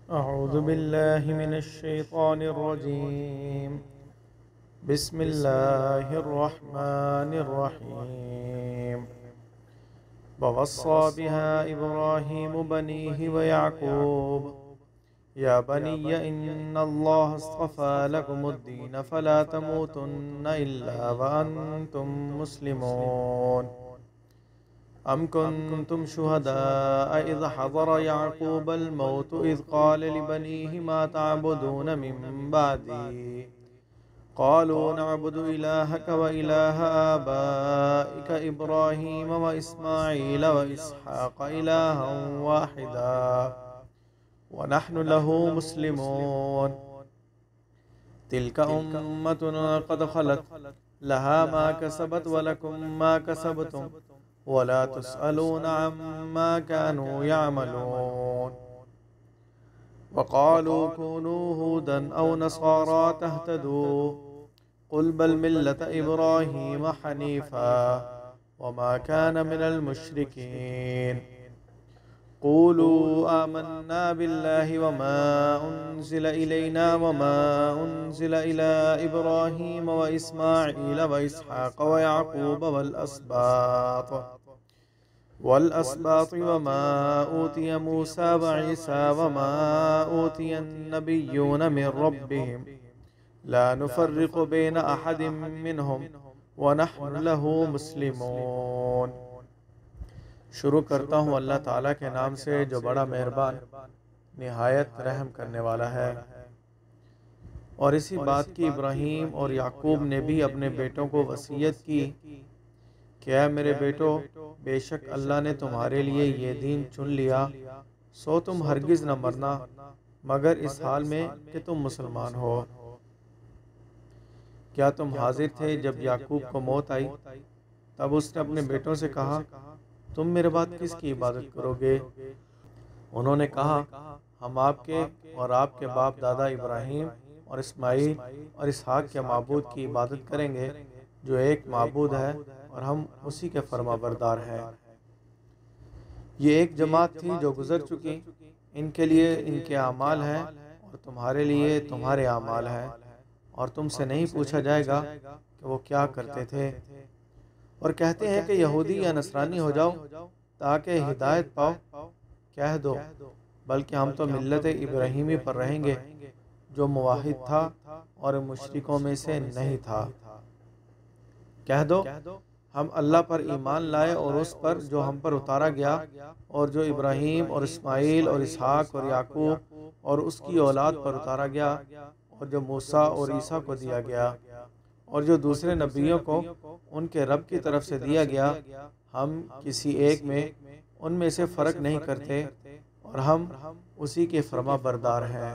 أعوذ بالله من الشيطان الرجيم. بسم الله الرحمن الرحيم. ووصى بها إبراهيم بنيه ويعقوب يا بني إن الله اصطفى لكم الدين فلا تموتن إلا وأنتم مسلمون. أم كنتم شهداء إذ حضر يعقوب الموت إذ قال لبنيه ما تعبدون من بعدي قالوا نعبد إلهك وإله آبائك إبراهيم وإسماعيل وإسحاق إلها واحدا ونحن له مسلمون. تلك أمة قد خلت لها ما كسبت ولكم ما كسبتم ولا تسألون عما كانوا يعملون. وقالوا كونوا هودا أو نصارى تهتدوا قل بل ملة إبراهيم حنيفا وما كان من المشركين. قولوا آمنا بالله وما أنزل إلينا وما أنزل إلى إبراهيم وإسماعيل وإسحاق ويعقوب والأسباط وما أوتي موسى وعيسى وما أوتي النبيون من ربهم لا نفرق بين أحد منهم ونحن له مسلمون. شروع کرتا ہوں اللہ تعالیٰ کے نام سے جو بڑا مہربان نہایت رحم کرنے والا ہے. اور اسی بات کی ابراہیم اور یعقوب نے بھی اپنے بیٹوں کو وصیت کی کہ اے میرے بیٹو، بے شک اللہ نے تمہارے لیے یہ دین چن لیا، سو تم ہرگز نہ مرنا مگر اس حال میں کہ تم مسلمان ہو. کیا تم حاضر تھے جب یعقوب کو موت آئی؟ تب اس نے اپنے بیٹوں سے کہا تم میرے بعد کس کی عبادت کرو گے؟ انہوں نے کہا ہم آپ کے اور آپ کے باپ دادا ابراہیم اور اسماعیل اور اسحاق کے معبود کی عبادت کریں گے جو ایک معبود ہے اور ہم اسی کے فرما بردار ہیں. یہ ایک جماعت تھی جو گزر چکی، ان کے لیے ان کے اعمال ہیں اور تمہارے لیے تمہارے اعمال ہیں، اور تم سے نہیں پوچھا جائے گا کہ وہ کیا کرتے تھے. اور کہتے ہیں کہ یہودی یا نصرانی ہو جاؤ تاکہ ہدایت پاؤ. کہہ دو بلکہ ہم تو ملت ابراہیمی پر رہیں گے جو موحد تھا اور مشرکوں میں سے نہیں تھا. کہہ دو ہم اللہ پر ایمان لائے اور اس پر جو ہم پر اتارا گیا اور جو ابراہیم اور اسماعیل اور اسحاق اور یعقوب اور اس کی اولاد پر اتارا گیا اور جو موسیٰ اور عیسیٰ کو دیا گیا اور جو دوسرے نبیوں کو ان کے رب کی طرف سے دیا گیا. ہم کسی ایک میں ان میں سے فرق نہیں کرتے اور ہم اسی کے فرما بردار ہیں.